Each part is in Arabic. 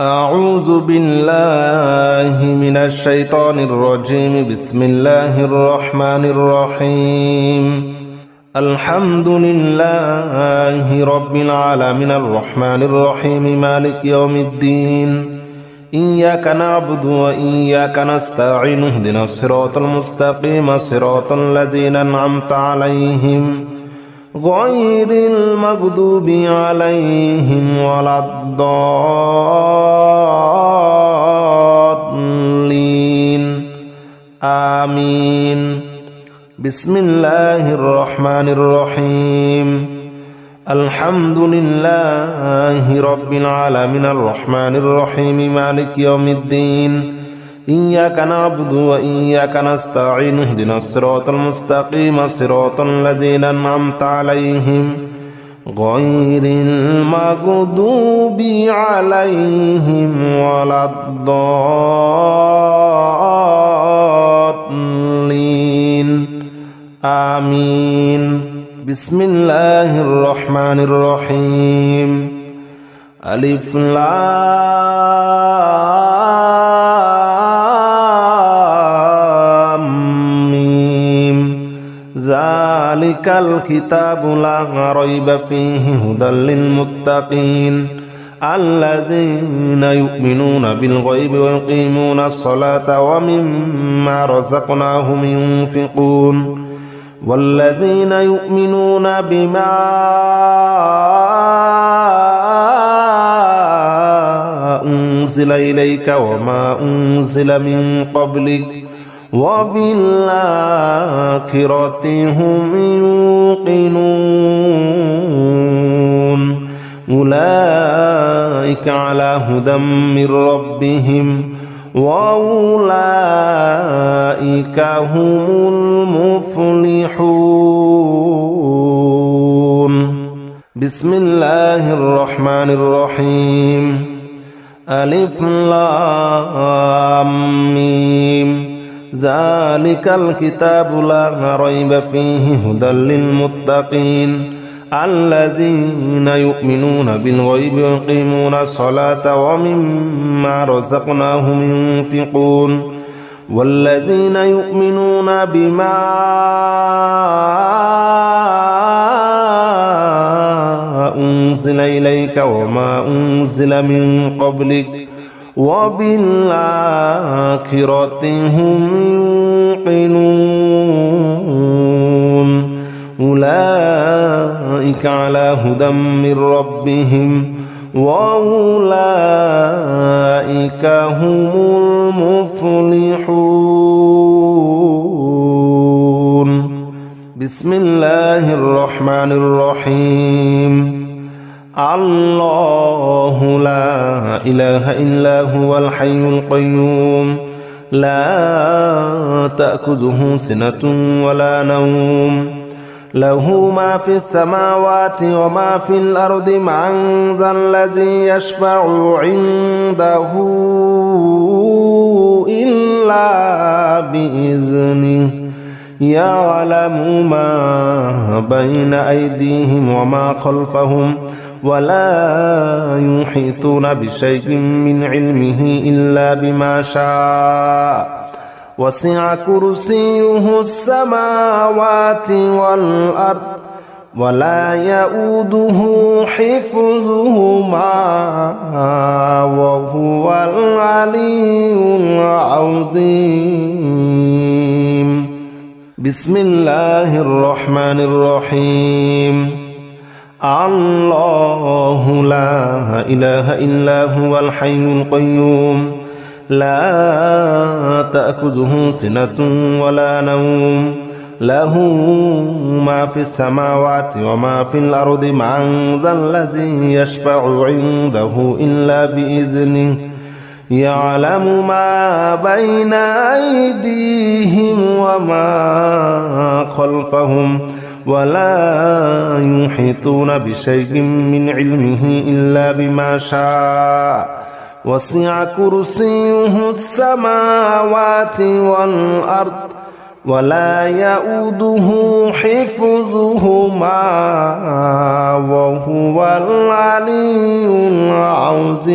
أعوذ بالله من الشيطان الرجيم. بسم الله الرحمن الرحيم. الحمد لله رب العالمين الرحمن الرحيم مالك يوم الدين. إياك نعبد وإياك نستعين اهدنا الصراط المستقيم صراط الذين أنعمت عليهم غير المغضوب عليهم ولا الضالين آمين. بسم الله الرحمن الرحيم. الحمد لله رب العالمين الرحمن الرحيم مالك يوم الدين. إياك نعبد وإياك نستعين اهدنا الصراط المستقيم صراط الذين أنعمت عليهم غير المغضوب عليهم ولا الضالين آمين. بسم الله الرحمن الرحيم. ألف لام ميم. ذلك الكتاب لا ريب فيه هدى للمتقين الذين يؤمنون بالغيب ويقيمون الصلاة ومما رزقناهم ينفقون والذين يؤمنون بما أنزل إليك وما أنزل من قبلك وبالآخرة هم يوقنون أولئك على هدى من ربهم وأولئك هم المفلحون. بسم الله الرحمن الرحيم. ألف لام ميم. ذلك الكتاب لا ريب فيه هدى للمتقين الذين يؤمنون بالغيب ويقيمون الصلاة ومما رزقناهم ينفقون والذين يؤمنون بما أنزل إليك وما أنزل من قبلك وبالآخرة هم يوقنون أولئك على هدى من ربهم وأولئك هم المفلحون. بسم الله الرحمن الرحيم. الله لا إله إلا هو الحي القيوم لا تأخذه سنة ولا نوم له ما في السماوات وما في الأرض من ذا الذي يشفع عنده إلا بإذنه يعلم ما بين أيديهم وما خلفهم ولا يحيطون بشيء من علمه إلا بما شاء وسع كرسيه السماوات والأرض ولا يؤوده حفظهما وهو العلي العظيم. بسم الله الرحمن الرحيم. الله لا إله إلا هو الحي القيوم لا تأخذه سنة ولا نوم له ما في السماوات وما في الأرض من ذا الذي يشفع عنده إلا بإذنه يعلم ما بين أيديهم وما خلفهم ولا يحيطون بشيء من علمه إلا بما شاء وسع كرسيه السماوات والأرض ولا يؤوده حفظهما وهو العلي العظيم.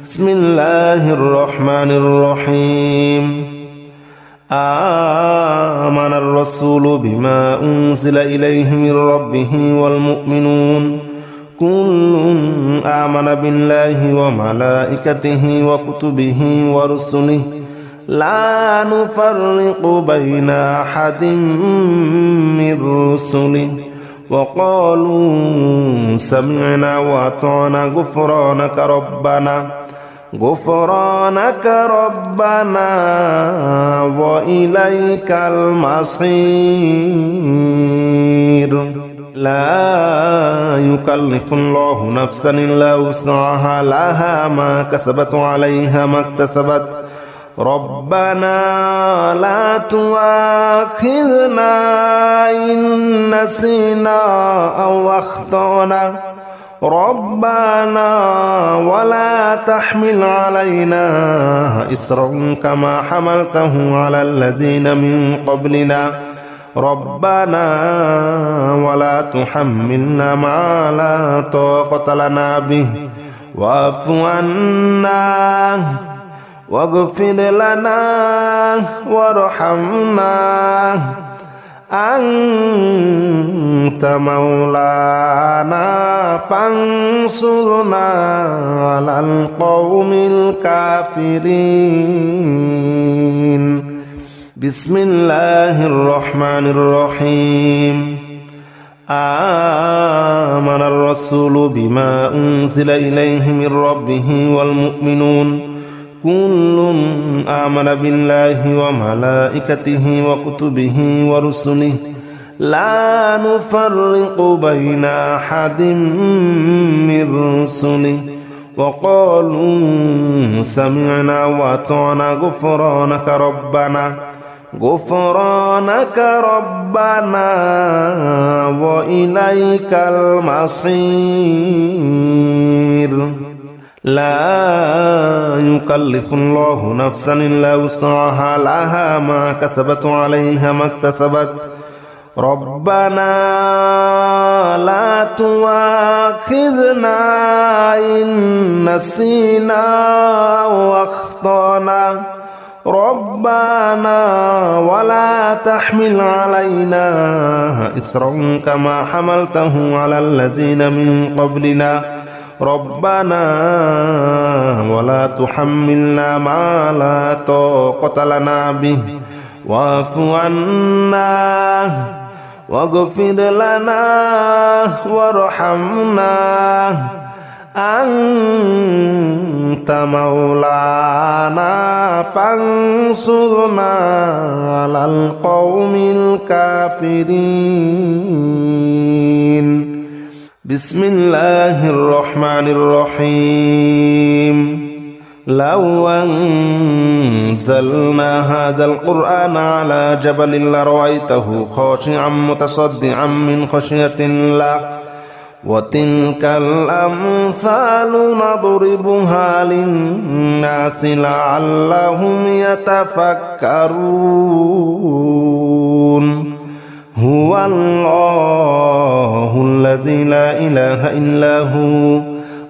بسم الله الرحمن الرحيم. آمن الرسول بما أنزل إليه من ربه والمؤمنون كل آمن بالله وملائكته وكتبه ورسله لا نفرق بين أحد من رسله وقالوا سمعنا وأطعنا غفرانك ربنا وإليك المصير. لا يكلف الله نفسا إلا وسعها لها ما كسبت وعليها ما اكتسبت ربنا لا تؤاخذنا إن نسينا أو أخطأنا ربنا ولا تحمل علينا إصرا كما حملته على الذين من قبلنا ربنا ولا تحملنا ما لا طاقة لنا به واعف عنا واغفر لنا وارحمنا أنت مولانا فانصرنا على القوم الكافرين. بسم الله الرحمن الرحيم. آمن الرسول بما أنزل إليه من ربه والمؤمنون كل آمن بالله وملائكته وكتبه ورسله لا نفرق بين أحد من رسله وقالوا سمعنا وأطعنا غفرانك ربنا وإليك المصير. لا يكلف الله نفسا إلا وسعها لها ما كسبت وعليها ما اكتسبت ربنا لا تؤاخذنا إن نسينا أو أخطأنا ربنا ولا تحمل علينا إصرا كما حملته على الذين من قبلنا ربنا ولا تحملنا ما لا طاقة لنا به واعف عنا واغفر لنا وارحمنا أنت مولانا فانصرنا على القوم الكافرين. بسم الله الرحمن الرحيم. لو أنزلنا هذا القرآن على جبل لرأيته خاشعا متصدعا من خشية الله وتلك الأمثال نضربها للناس لعلهم يتفكرون. هو الله الذي لا إله إلا هو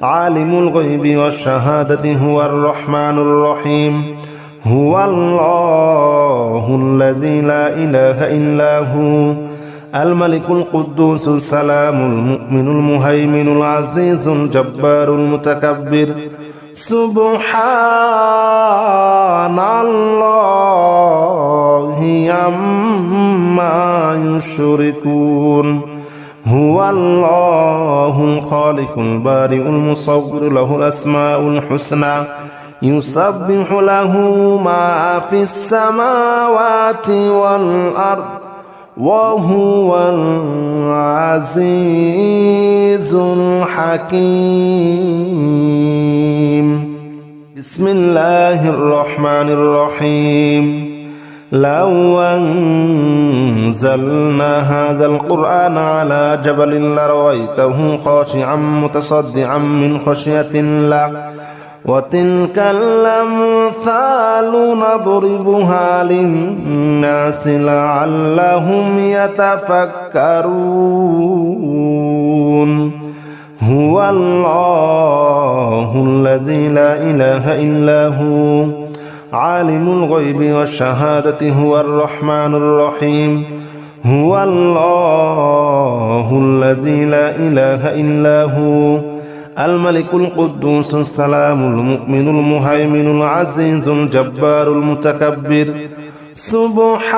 عالم الغيب والشهادة هو الرحمن الرحيم. هو الله الذي لا إله إلا هو الملك القدوس السلام المؤمن المهيمن العزيز الجبار المتكبر. سبحان الله عما يشركون. هو الله الخالق البارئ المصور له الأسماء الحسنى يسبح له ما في السماوات والأرض وهو العزيز الحكيم. بسم الله الرحمن الرحيم. لو أنزلنا هذا القرآن على جبل لرأيته خاشعا متصدعا من خشية الله وتلك الأمثال نضربها للناس لعلهم يتفكرون هو الله الذي لا إله إلا هو عالم الغيب والشهادة هو الرحمن الرحيم هو الله الذي لا إله إلا هو الملك القدوس السلام المؤمن المهيمن العزيز الجبار المتكبر سبحان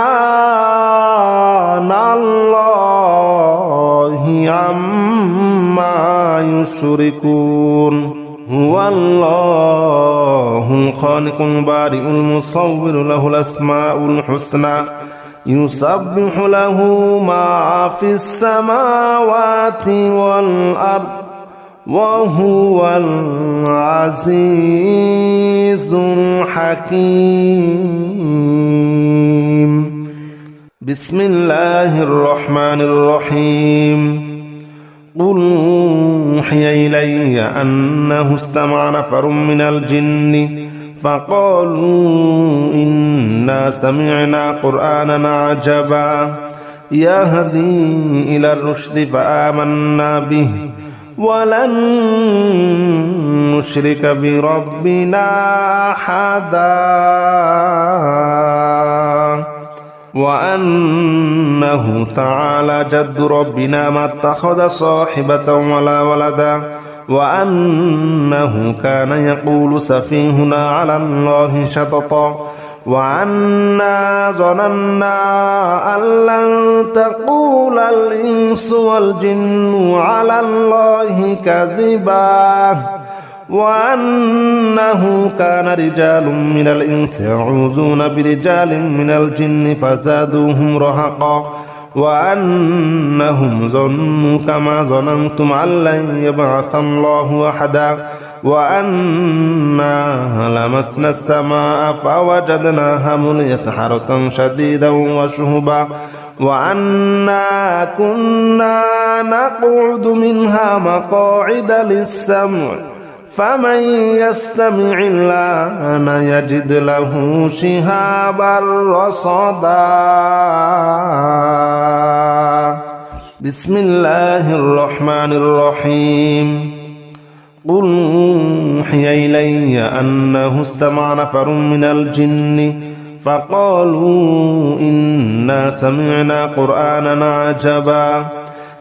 الله عما يشركون هو الله الخالق البارئ المصور له الأسماء الحسنى يسبح له ما في السماوات والأرض وهو العزيز الحكيم بسم الله الرحمن الرحيم قل أوحي إلي أنه استمع نفر من الجن فقالوا إنا سمعنا قرآنا عجبا يهدي إلى الرشد فآمنا به ولن نشرك بربنا أحدا وأنه تعالى جد ربنا ما اتخذ صاحبة ولا ولدا وأنه كان يقول سفيهنا على الله شططا وأنا ظننا أن لن تقول الإنس والجن على الله كذبا وأنه كان رجال من الإنس يعوذون برجال من الجن فزادوهم رهقا وأنهم ظنوا كما ظننتم أن لن يبعث الله أحدا وأنا لمسنا السماء فوجدناها مليت حرسا شديدا وشهبا وأنا كنا نقعد منها مقاعد للسمع فمن يستمع الآن يجد له شهابا رصدا بسم الله الرحمن الرحيم قل أوحي إلي أنه استمع نفر من الجن فقالوا إنا سمعنا قرآنا عجبا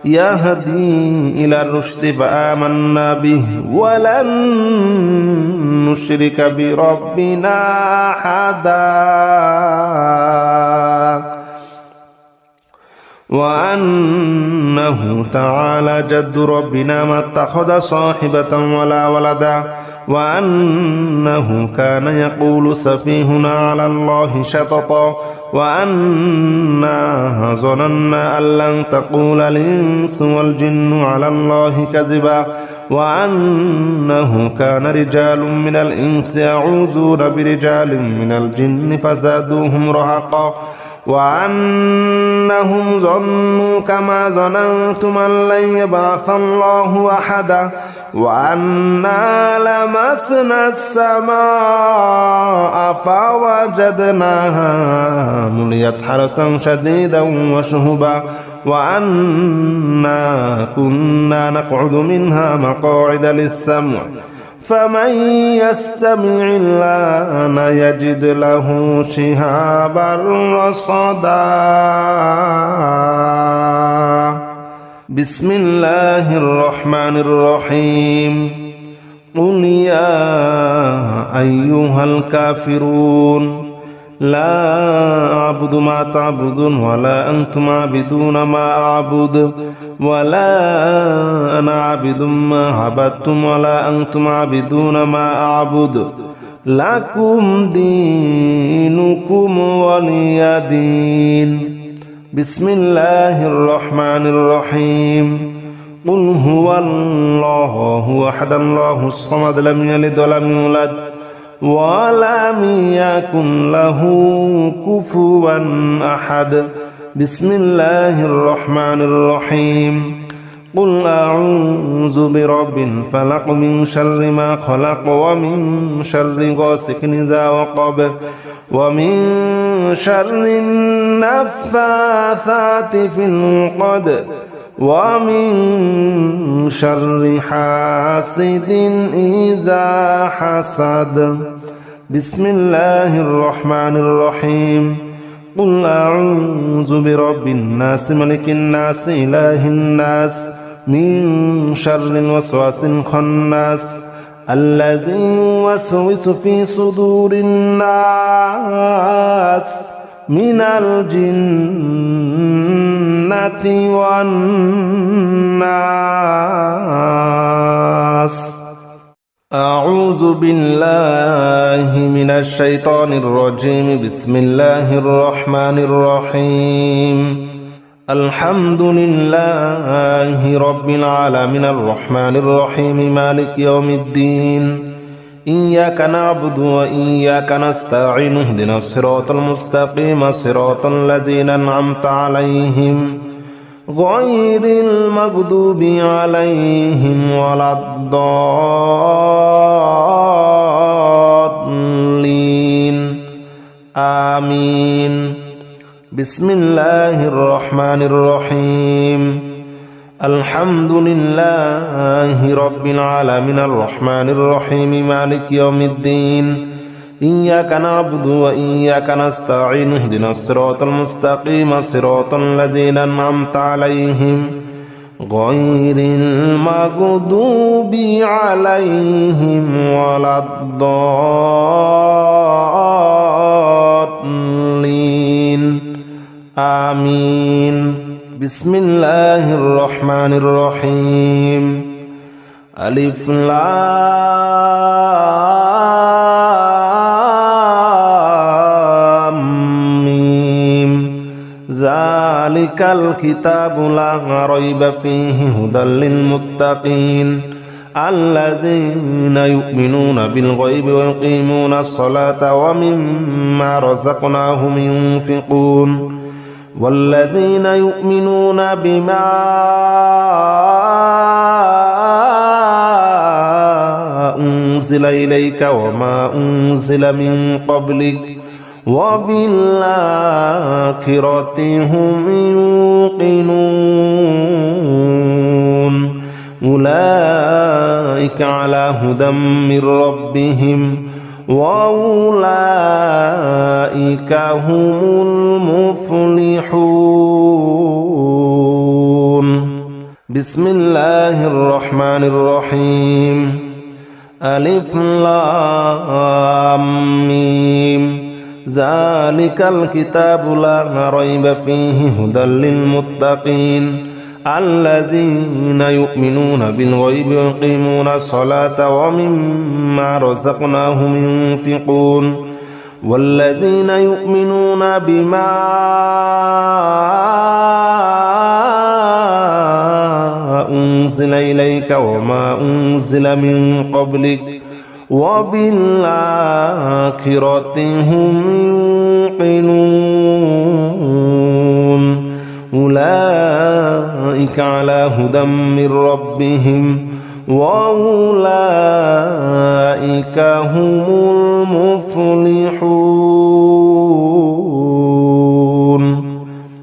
يهدي إلى الرشد فآمنا به ولن نشرك بربنا أحدا وأنه تعالى جد ربنا ما اتخذ صاحبة ولا ولدا وأنه كان يقول سفيهنا على الله شططا وأنا ظننا أن لن تقول الإنس والجن على الله كذبا وأنه كان رجال من الإنس يعوذون برجال من الجن فزادوهم رهقا وأنهم ظنوا كما ظننتم أن لن يبعث الله أحدا وأنا لمسنا السماء فوجدناها مليت حرسا شديدا وشهبا وأنا كنا نقعد منها مقاعد للسمع فمن يستمع الآن يجد له شهابا رصدا بسم الله الرحمن الرحيم قل يا أيها الكافرون لا أعبد ما تعبدون ولا أنتم عابدون ما أعبد ولا أنا عابد ما عبدتم ولا أنتم عابدون ما أعبد لكم دينكم ولي دين بسم الله الرحمن الرحيم قل هو الله أحد الله الصمد لم يلد ولم يولد ولم يكن له كفوا أحد بسم الله الرحمن الرحيم قل أعوذ برب الفلق من شر ما خلق ومن شر غاسق إذا وقب ومن شر النفاثات في العقد ومن شر حاسد إذا حسد بسم الله الرحمن الرحيم قل أعوذ برب الناس ملك الناس إله الناس من شر الوسواس الخناس الذي يوسوس في صدور الناس من الجنة والناس أعوذ بالله من الشيطان الرجيم بسم الله الرحمن الرحيم الحمد لله رب العالمين الرحمن الرحيم مالك يوم الدين إياك نعبد وإياك نستعين اهدنا الصراط المستقيم صراط الذين أنعمت عليهم غير المغضوب عليهم ولا الضالين آمين بسم الله الرحمن الرحيم الحمد لله رب العالمين الرحمن الرحيم مالك يوم الدين إياك نعبد وإياك نستعين اهدنا الصراط المستقيم صراط الذين أنعمت عليهم غير المغضوب عليهم ولا الضالين آمين بسم الله الرحمن الرحيم ألف لام ميم ذلك الكتاب لا ريب فيه هدى للمتقين الذين يؤمنون بالغيب ويقيمون الصلاة ومما رزقناهم ينفقون والذين يؤمنون بما أنزل إليك وما أنزل من قبلك وبالآخرة هم يوقنون أولئك على هدى من ربهم وأولئك هم المفلحون بسم الله الرحمن الرحيم ألف لام ميم ذلك الكتاب لا ريب فيه هدى للمتقين الذين يؤمنون بالغيب ويقيمون الصلاة ومما رزقناهم ينفقون والذين يؤمنون بما أنزل إليك وما أنزل من قبلك وبالآخرة هم يوقنون أولئك على هدى من ربهم وأولئك هم المفلحون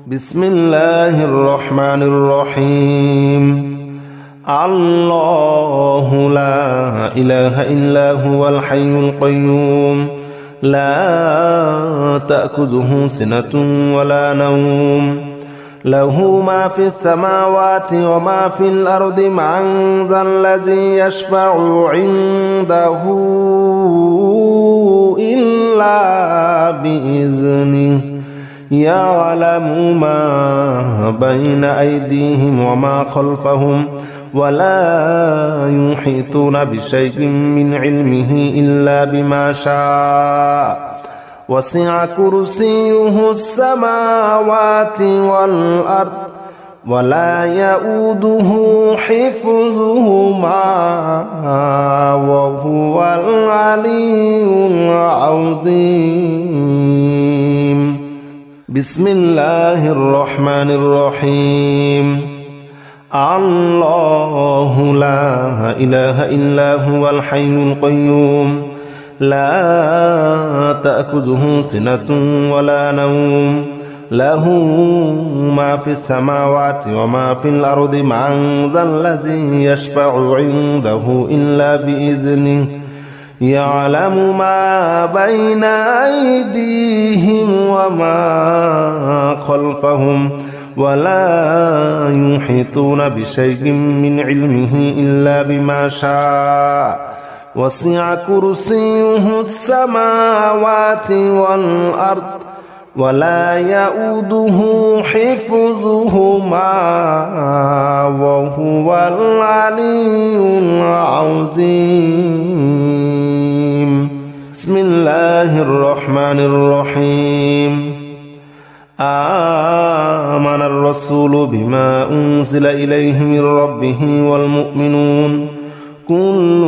بسم الله الرحمن الرحيم الله لا إله إلا هو الحي القيوم لا تأخذه سنة ولا نوم له ما في السماوات وما في الأرض من ذا الذي يشفع عنده إلا بإذنه يعلم ما بين أيديهم وما خلفهم ولا يحيطون بشيء من علمه إلا بما شاء وسع كرسيه السماوات والأرض ولا يؤوده حفظهما وهو العلي العظيم بسم الله الرحمن الرحيم الله لا إله إلا هو الحي القيوم لا تأخذه سنة ولا نوم له ما في السماوات وما في الأرض من ذا الذي يشفع عنده إلا بإذنه يعلم ما بين أيديهم وما خلفهم ولا يحيطون بشيء من علمه إلا بما شاء وسع كرسيه السماوات والأرض ولا يؤوده حفظهما وهو العلي العظيم بسم الله الرحمن الرحيم آمن الرسول بما أنزل إليه من ربه والمؤمنون كل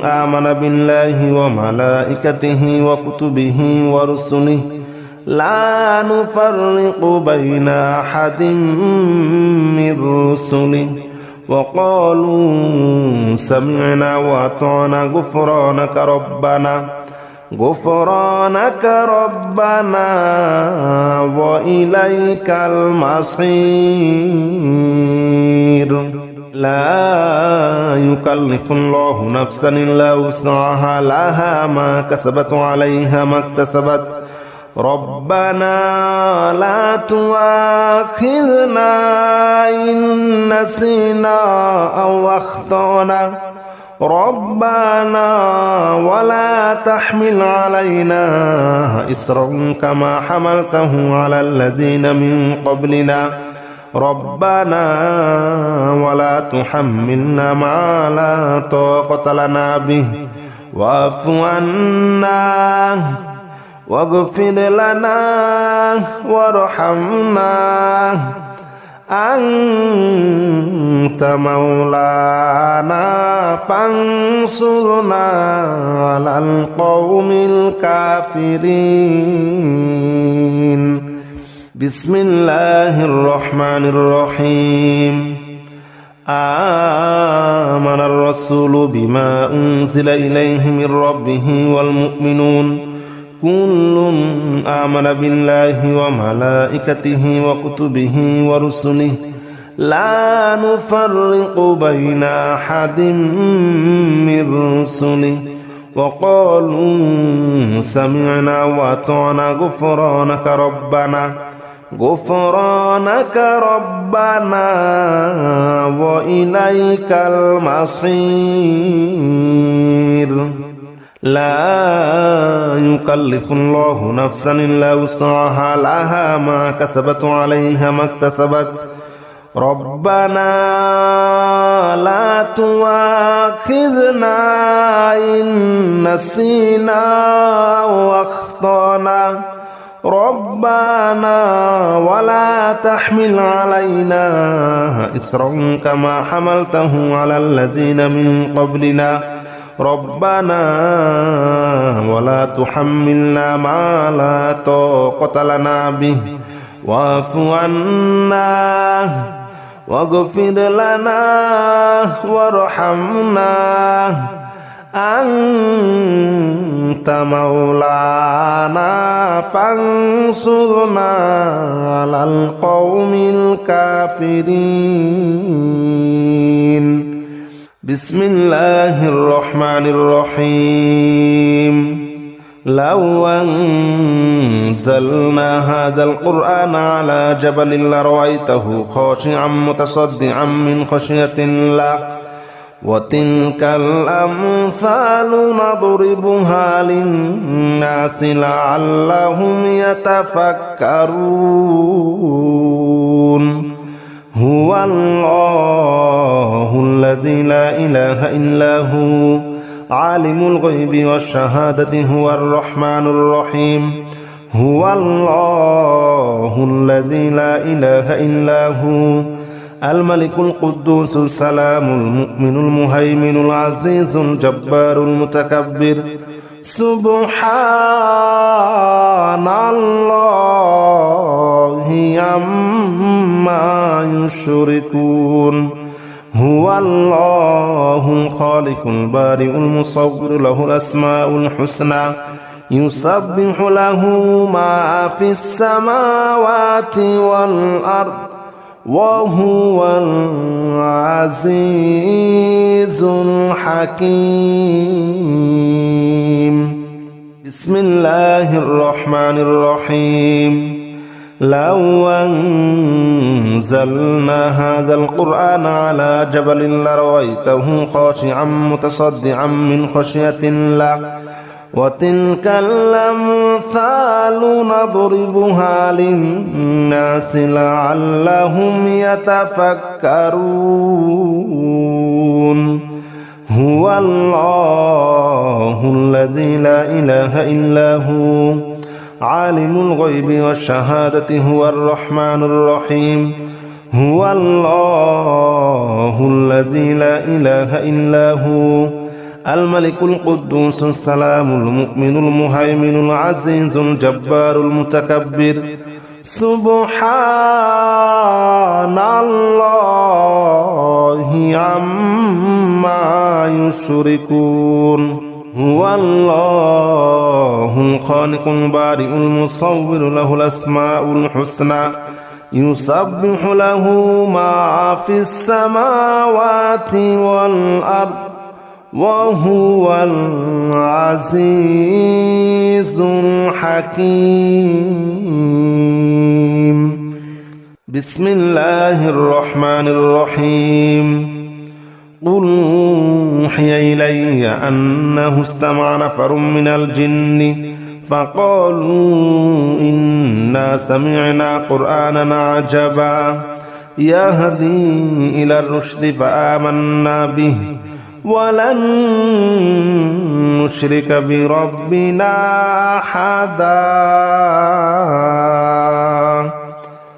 آمن بالله وملائكته وكتبه ورسله لا نفرق بين أحد من رسله وقالوا سمعنا وأطعنا غفرانك ربنا وإليك المصير لا يكلف الله نفسا إلا وسعها لها ما كسبت وعليها ما اكتسبت ربنا لا تؤاخذنا إن نسينا أو أخطأنا ربنا ولا تحمل علينا إصرا كما حملته على الذين من قبلنا ربنا ولا تحملنا ما لا طاقة لنا به واعف عنا واغفر لنا وارحمنا أنت مولانا فانصرنا على القوم الكافرين بسم الله الرحمن الرحيم آمن الرسول بما أنزل إليه من ربه والمؤمنون كل آمن بالله وملائكته وكتبه ورسله لا نفرق بين أحد من رسله وقالوا سمعنا وأطعنا غفرانك ربنا وإليك المصير لا يكلف الله نفسا إلا وسعها لها ما كسبت وعليها ما اكتسبت ربنا لا تؤاخذنا إن نسينا أو أخطأنا ربنا ولا تحمل علينا إصرا كما حملته على الذين من قبلنا ربنا ولا تحملنا ما لا طاقة لنا به واعف عنا واغفر لنا وارحمنا أنت مولانا فانصرنا على القوم الكافرين بسم الله الرحمن الرحيم لو أنزلنا هذا القرآن على جبل لرأيته خاشعا متصدعا من خشية الله وتلك الأمثال نضربها للناس لعلهم يتفكرون هو الله الذي لا إله إلا هو عالم الغيب والشهادة هو الرحمن الرحيم هو الله الذي لا إله إلا هو الملك القدوس السلام المؤمن المهيمن العزيز الجبار المتكبر سبحان الله عما يشركون هو الله الخالق البارئ المصور له الأسماء الحسنى يسبح له ما في السماوات والأرض وهو العزيز الحكيم بسم الله الرحمن الرحيم لو أنزلنا هذا القرآن على جبل لرأيته خاشعا متصدعا من خشية الله وتلك الأمثال نضربها للناس لعلهم يتفكرون هو الله الذي لا إله إلا هو عالم الغيب والشهادة هو الرحمن الرحيم هو الله الذي لا إله إلا هو الملك القدوس السلام المؤمن المهيمن العزيز الجبار المتكبر سبحان الله عما يشركون هو الله الخالق البارئ المصور له الأسماء الحسنى يسبح له ما في السماوات والأرض وهو العزيز الحكيم بسم الله الرحمن الرحيم قل أوحي إلي أنه استمع نفر من الجن فقالوا إنا سمعنا قرآنا عجبا يهدي إلى الرشد فآمنا به ولن نشرك بربنا أحدا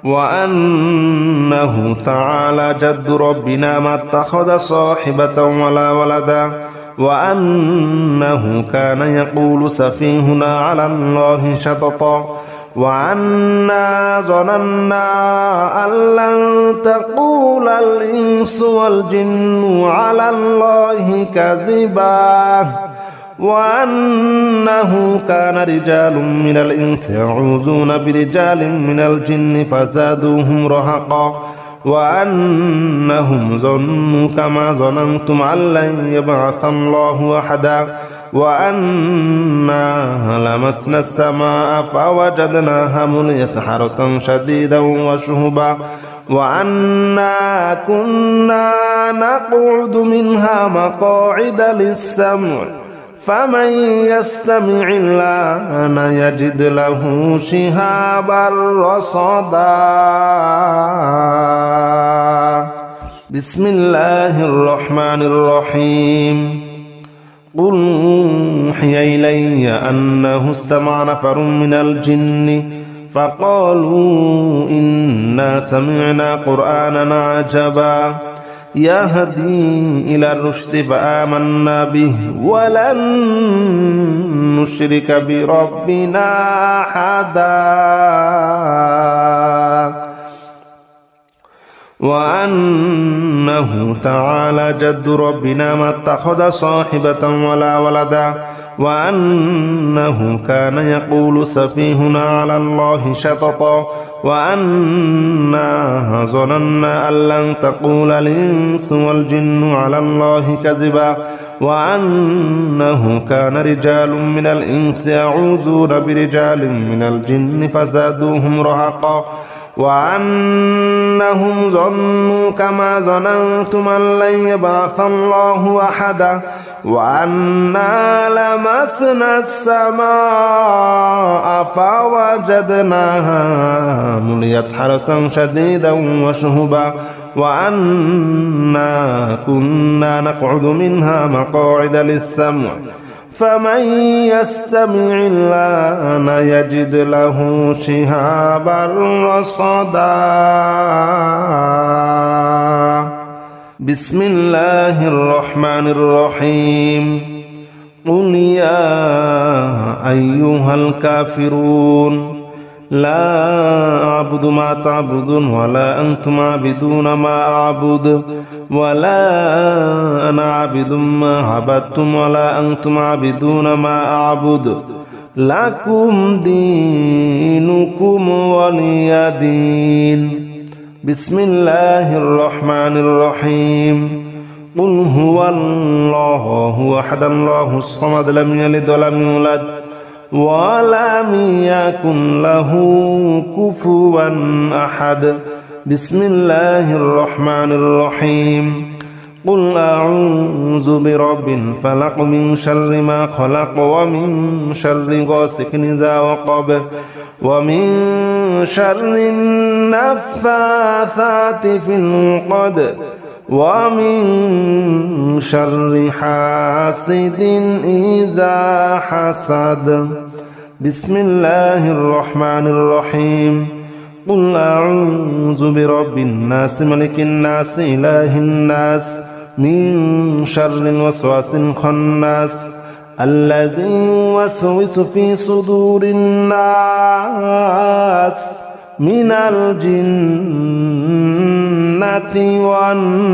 وأنه تعالى جد ربنا ما اتخذ صاحبة ولا ولدا وأنه كان يقول سفيهنا على الله شططا وأنا ظننا أن لن تقول الإنس والجن على الله كذبا وأنه كان رجال من الإنس يعوذون برجال من الجن فزادوهم رهقا وأنهم ظنوا كما ظننتم أن لن يبعث الله أحدا وأنا لمسنا السماء فوجدناها مليت حرسا شديدا وشهبا وأنا كنا نقعد منها مقاعد للسمع فمن يستمع الآن يجد له شهابا رصدا بسم الله الرحمن الرحيم قل أوحي إلي أنه استمع نفر من الجن فقالوا إنا سمعنا قرآنا عجبا يهدي إلى الرشد فآمنا به ولن نشرك بربنا أحدا وأنه تعالى جد ربنا ما اتخذ صاحبة ولا ولدا وأنه كان يقول سفيهنا على الله شططا وأنا ظننا أن لن تقول الإنس والجن على الله كذبا وأنه كان رجال من الإنس يعوذون برجال من الجن فزادوهم رهقا وأنهم ظنوا كما ظننتم أن لن يبعث الله أحدا وأنا لمسنا السماء فوجدناها مليت حرسا شديدا وشهبا وأنا كنا نقعد منها مقاعد للسمع فمن يستمع الآن يجد له شهابا رصدا بسم الله الرحمن الرحيم قل يا أيها الكافرون لا أعبد ما تعبدون ولا أنتم عابدون ما أعبد ولا أنا عابد ما عبدتم ولا أنتم عابدون ما أعبد لكم دينكم ولي دين بسم الله الرحمن الرحيم قل هو الله أحد الله الصمد لم يلد ولم يولد ولم يكن له كفوا أحد بسم الله الرحمن الرحيم قل أعوذ برب الفلق من شر ما خلق ومن شر غاسق إذا وقب ومن شر النفاثات في العقد ومن شر حاسد إذا حسد بسم الله الرحمن الرحيم قل أعوذ برب الناس ملك الناس إله الناس من شر الوسواس الخناس الذي يوسوس في صدور الناس من الجنة والناس